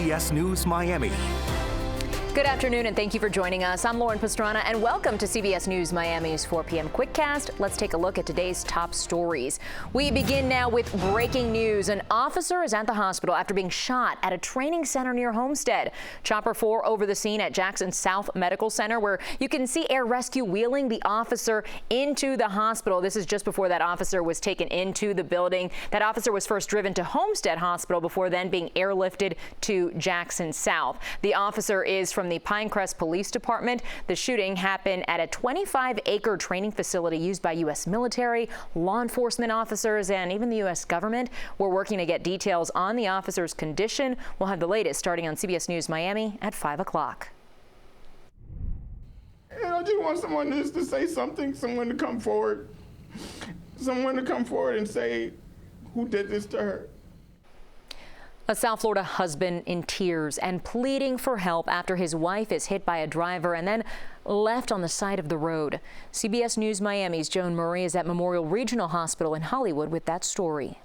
CBS News Miami. Good afternoon and thank you for joining us. I'm Lauren Pastrana and welcome to CBS News Miami's 4 p.m. Quickcast. Let's take a look at today's top stories. We begin now with breaking news. An officer is at the hospital after being shot at a training center near Homestead. Chopper 4 over the scene at Jackson South Medical Center, where you can see air rescue wheeling the officer into the hospital. This is just before that officer was taken into the building. That officer was first driven to Homestead Hospital before then being airlifted to Jackson South. The officer is from the Pinecrest Police Department. The shooting happened at a 25-acre training facility used by U.S. military, law enforcement officers, and even the U.S. government. We're working to get details on the officer's condition. We'll have the latest starting on CBS News Miami at 5 o'clock. And I just want someone just to say something, someone to come forward and say who did this to her. A South Florida husband in tears and pleading for help after his wife is hit by a driver and then left on the side of the road. CBS News Miami's Joan Murray is at Memorial Regional Hospital in Hollywood with that story.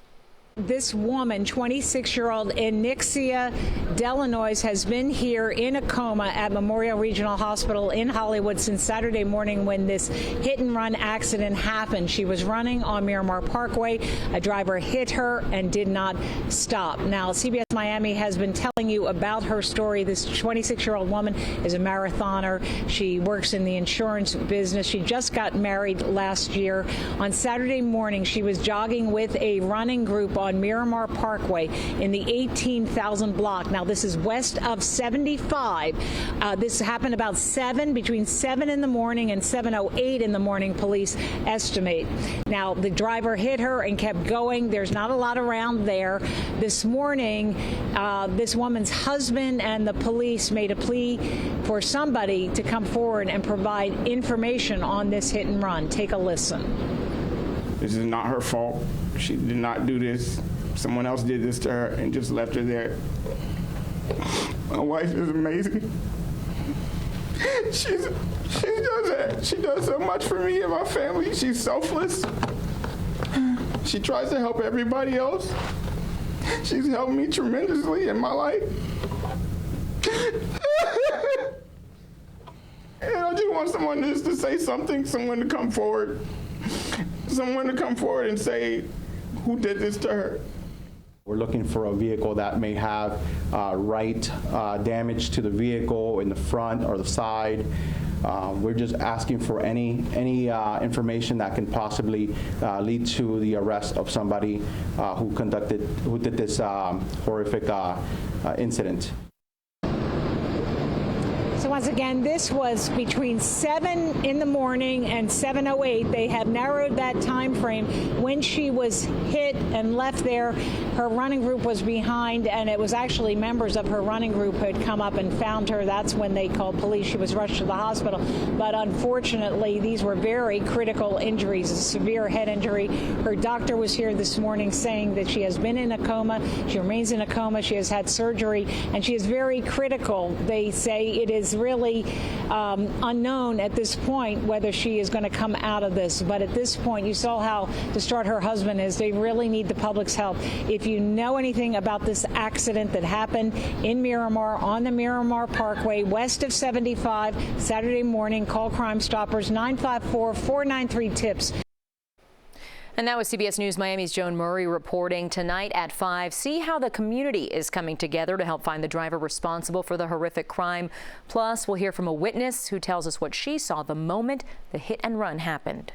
This woman, 26-year-old Inicia Delanois, has been here in a coma at Memorial Regional Hospital in Hollywood since Saturday morning when this hit-and-run accident happened. She was running on Miramar Parkway. A driver hit her and did not stop. Now, CBS Miami has been telling you about her story. This 26-year-old woman is a marathoner. She works in the insurance business. She just got married last year. On Saturday morning, she was jogging with a running group on Miramar Parkway in the 18,000 block. Now, this is west of 75. This happened about between 7 in the morning and 7:08 in the morning, police estimate. Now, the driver hit her and kept going. There's not a lot around there. This morning, this woman's husband and the police made a plea for somebody to come forward and provide information on this hit and run. Take a listen. This is not her fault. She did not do this. Someone else did this to her and just left her there. My wife is amazing. She does so much for me and my family. She's selfless. She tries to help everybody else. She's helped me tremendously in my life. And I just want someone just to say something, someone to come forward and say who did this to her. We're looking for a vehicle that may have damage to the vehicle in the front or the side. We're just asking for any information that can possibly lead to the arrest of somebody who did this horrific incident. So once again, this was between 7 in the morning and 7:08. They have narrowed that time frame when she was hit and left there. Her running group was behind, and it was actually members of her running group who had come up and found her. That's when they called police. She was rushed to the hospital. But unfortunately, these were very critical injuries, a severe head injury. Her doctor was here this morning saying that she has been in a coma. She remains in a coma. She has had surgery, and she is very critical. They say it is really unknown at this point whether she is going to come out of this. But at this point, you saw how distraught her husband is. They really need the public's help. If you know anything about this accident that happened in Miramar on the Miramar Parkway west of 75 Saturday morning, call Crime Stoppers 954-493-TIPS. And that was CBS News Miami's Joan Murray reporting tonight at 5. See how the community is coming together to help find the driver responsible for the horrific crime. Plus, we'll hear from a witness who tells us what she saw the moment the hit and run happened.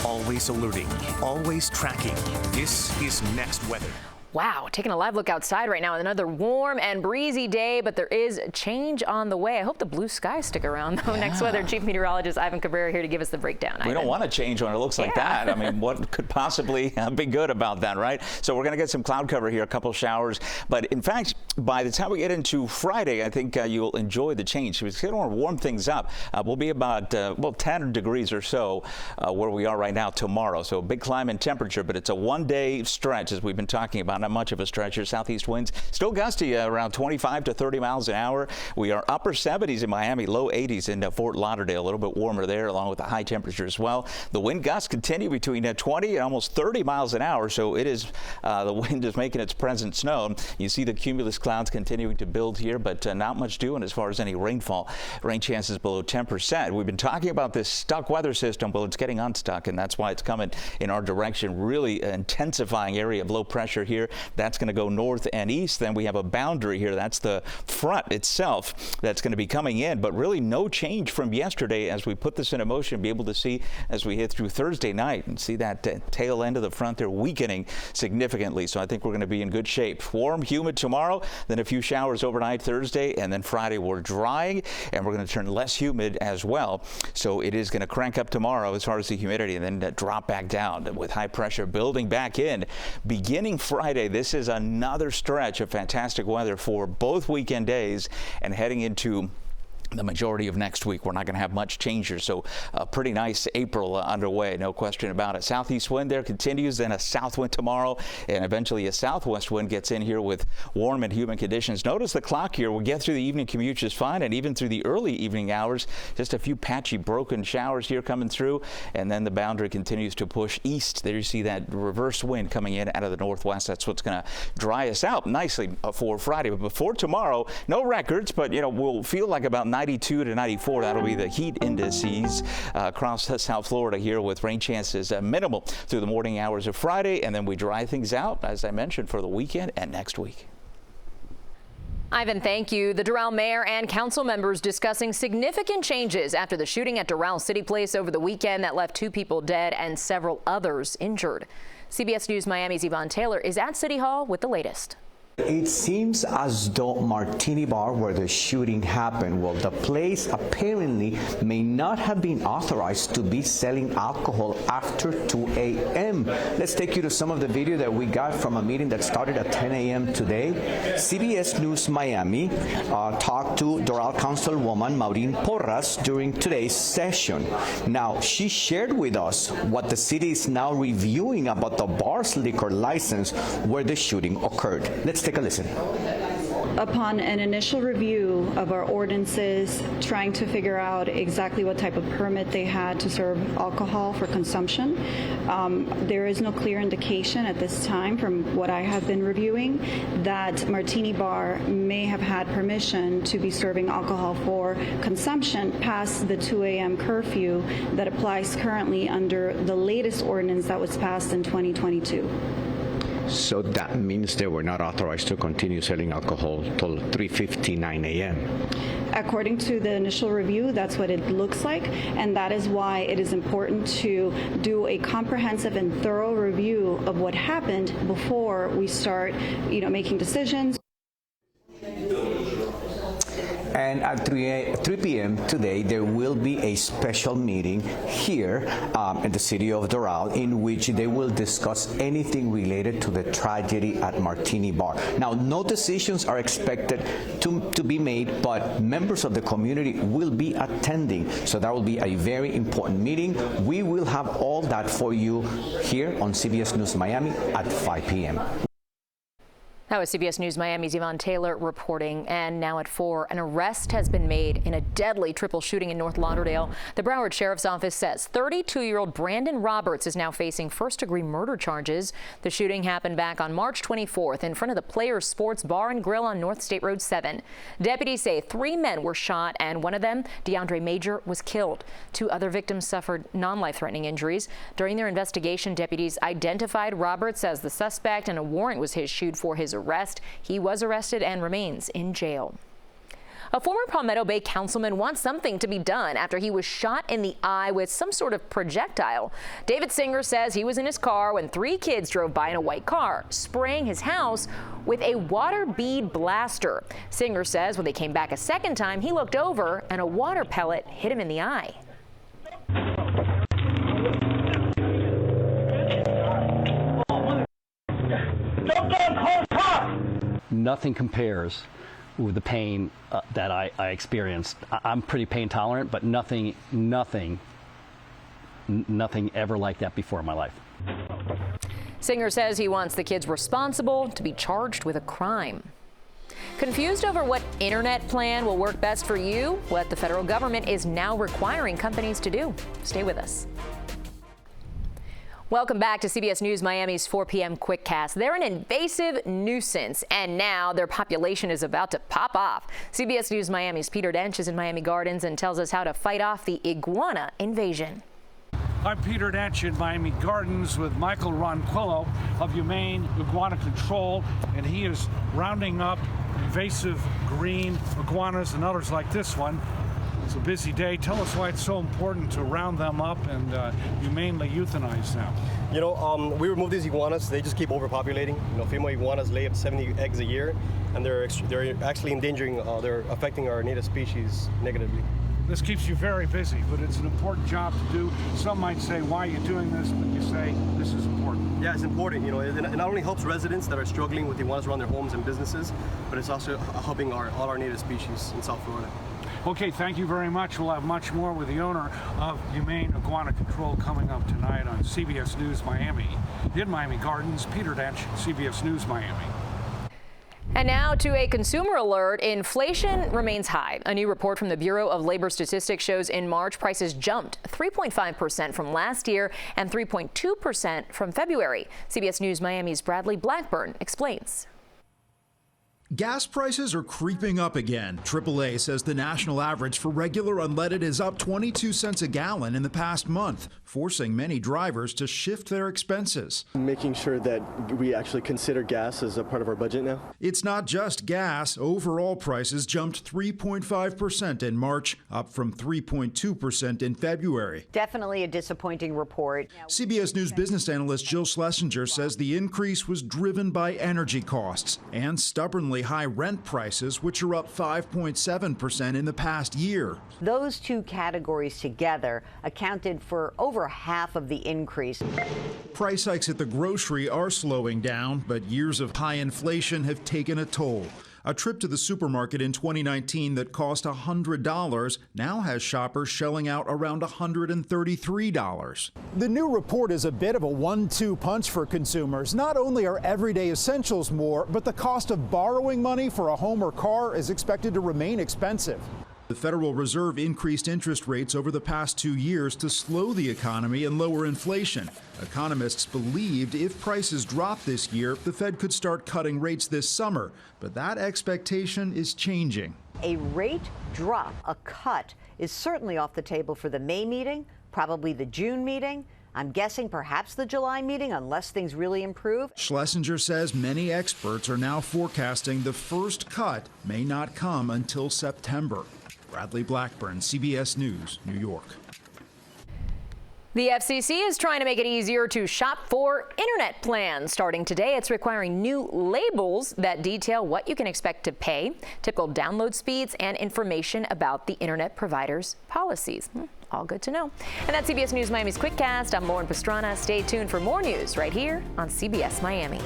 Always alerting, always tracking. This is Next Weather. Wow, taking a live look outside right now. Another warm and breezy day, but there is change on the way. I hope the blue skies stick around, though. Yeah. Next Weather Chief Meteorologist Ivan Cabrera here to give us the breakdown. We don't want to change when it looks like that. I mean, what could possibly be good about that, right? So we're going to get some cloud cover here, a couple showers. But in fact, by the time we get into Friday, I think you'll enjoy the change. It's going to warm things up. We'll be about, 10 degrees or so where we are right now tomorrow. So a big climb in temperature, but it's a one-day stretch, as we've been talking about. not much of a stretch here. Southeast winds still gusty around 25 to 30 miles an hour. We are upper 70s in Miami, low 80s in Fort Lauderdale, a little bit warmer there, along with the high temperature as well. The wind gusts continue between 20 and almost 30 miles an hour, so it is the wind is making its presence known. You see the cumulus clouds continuing to build here, but not much doing as far as any rainfall. Rain chances below 10%. We've been talking about this stuck weather system. Well, it's getting unstuck, and that's why it's coming in our direction. Really intensifying area of low pressure here. That's going to go north and east. Then we have a boundary here. That's the front itself that's going to be coming in, but really no change from yesterday as we put this into motion. Be able to see as we hit through Thursday night and see that tail end of the front there weakening significantly. So I think we're going to be in good shape. Warm, humid tomorrow, then a few showers overnight Thursday, and then Friday we're drying, and we're going to turn less humid as well. So it is going to crank up tomorrow as far as the humidity, and then drop back down with high pressure building back in. Beginning Friday, this is another stretch of fantastic weather for both weekend days, and heading into the majority of next week, we're not going to have much change here. So a pretty nice April underway, no question about it. Southeast wind there continues, then a south wind tomorrow, and eventually a southwest wind gets in here with warm and humid conditions. Notice the clock here. We'll get through the evening commute just fine, and even through the early evening hours, just a few patchy broken showers here coming through, and then the boundary continues to push east. There you see that reverse wind coming in out of the northwest. That's what's going to dry us out nicely for Friday. But before tomorrow, no records, but we'll feel like about 92 to 94. That'll be the heat indices across South Florida here, with rain chances minimal through the morning hours of Friday, and then we dry things out, as I mentioned, for the weekend and next week. Ivan, thank you. The Doral mayor and council members discussing significant changes after the shooting at Doral City Place over the weekend that left 2 people dead and several others injured. CBS News Miami's Yvonne Taylor is at City Hall with the latest. It seems as though Martini Bar, where the shooting happened, well, the place apparently may not have been authorized to be selling alcohol after 2 a.m. Let's take you to some of the video that we got from a meeting that started at 10 a.m. today. CBS News Miami talked to Doral Councilwoman Maureen Porras during today's session. Now, she shared with us what the city is now reviewing about the bar's liquor license where the shooting occurred. Let's take a listen. Upon an initial review of our ordinances, trying to figure out exactly what type of permit they had to serve alcohol for consumption, there is no clear indication at this time, from what I have been reviewing, that Martini Bar may have had permission to be serving alcohol for consumption past the 2 a.m. curfew that applies currently under the latest ordinance that was passed in 2022. So that means they were not authorized to continue selling alcohol till 3:59 a.m. According to the initial review, that's what it looks like, and that is why it is important to do a comprehensive and thorough review of what happened before we start, making decisions. And at 3 p.m. today, there will be a special meeting here in the city of Doral, in which they will discuss anything related to the tragedy at Martini Bar. Now, no decisions are expected to be made, but members of the community will be attending. So that will be a very important meeting. We will have all that for you here on CBS News Miami at 5 p.m. That was CBS News Miami's Yvonne Taylor reporting. And now at 4, an arrest has been made in a deadly triple shooting in North Lauderdale. The Broward Sheriff's Office says 32-year-old Brandon Roberts is now facing first-degree murder charges. The shooting happened back on March 24th in front of the Players Sports Bar and Grill on North State Road 7. Deputies say 3 men were shot, and one of them, DeAndre Major, was killed. 2 other victims suffered non-life-threatening injuries. During their investigation, deputies identified Roberts as the suspect, and a warrant was issued for his arrest. He was arrested and remains in jail. A former Palmetto Bay councilman wants something to be done after he was shot in the eye with some sort of projectile. David Singer says he was in his car when 3 kids drove by in a white car, spraying his house with a water bead blaster. Singer says when they came back a second time, he looked over and a water pellet hit him in the eye. Nothing compares with the pain that I experienced. I'm pretty pain tolerant, but nothing ever like that before in my life. Singer says he wants the kids responsible to be charged with a crime. Confused over what internet plan will work best for you? What the federal government is now requiring companies to do. Stay with us. Welcome back to CBS News Miami's 4 p.m. Quickcast. They're an invasive nuisance, and now their population is about to pop off. CBS News Miami's Peter Dench is in Miami Gardens and tells us how to fight off the iguana invasion. I'm Peter Dench in Miami Gardens with Michael Ronquillo of Humane Iguana Control, and he is rounding up invasive green iguanas and others like this one. It's a busy day. Tell us why it's so important to round them up and humanely euthanize them. You know, we remove these iguanas. They just keep overpopulating. You know, female iguanas lay up 70 eggs a year, and they're actually endangering. They're affecting our native species negatively. This keeps you very busy, but it's an important job to do. Some might say, why are you doing this? But you say, this is important. Yeah, it's important. You know, it not only helps residents that are struggling with iguanas around their homes and businesses, but it's also helping all our native species in South Florida. Okay, thank you very much. We'll have much more with the owner of Humane Iguana Control coming up tonight on CBS News Miami. In Miami Gardens, Peter Dench, CBS News Miami. And now to a consumer alert. Inflation remains high. A new report from the Bureau of Labor Statistics shows in March prices jumped 3.5% from last year and 3.2% from February. CBS News Miami's Bradley Blackburn explains. Gas prices are creeping up again. AAA says the national average for regular unleaded is up 22 cents a gallon in the past month, forcing many drivers to shift their expenses. Making sure that we actually consider gas as a part of our budget now. It's not just gas. Overall prices jumped 3.5% in March, up from 3.2% in February. Definitely a disappointing report. CBS News business analyst Jill Schlesinger says the increase was driven by energy costs and stubbornly high rent prices, which are up 5.7% in the past year. Those two categories together accounted for over half of the increase. Price hikes at the grocery are slowing down, but years of high inflation have taken a toll. A trip to the supermarket in 2019 that cost $100 now has shoppers shelling out around $133. The new report is a bit of a 1-2 punch for consumers. Not only are everyday essentials more, but the cost of borrowing money for a home or car is expected to remain expensive. The Federal Reserve increased interest rates over the past 2 years to slow the economy and lower inflation. Economists believed if prices drop this year, the Fed could start cutting rates this summer, but that expectation is changing. A rate drop, a cut, is certainly off the table for the May meeting, probably the June meeting. I'm guessing perhaps the July meeting, unless things really improve. Schlesinger says many experts are now forecasting the first cut may not come until September. Bradley Blackburn, CBS News, New York. The FCC is trying to make it easier to shop for internet plans. Starting today, it's requiring new labels that detail what you can expect to pay, typical download speeds, and information about the internet provider's policies. All good to know. And that's CBS News Miami's Quickcast. I'm Lauren Pastrana. Stay tuned for more news right here on CBS Miami.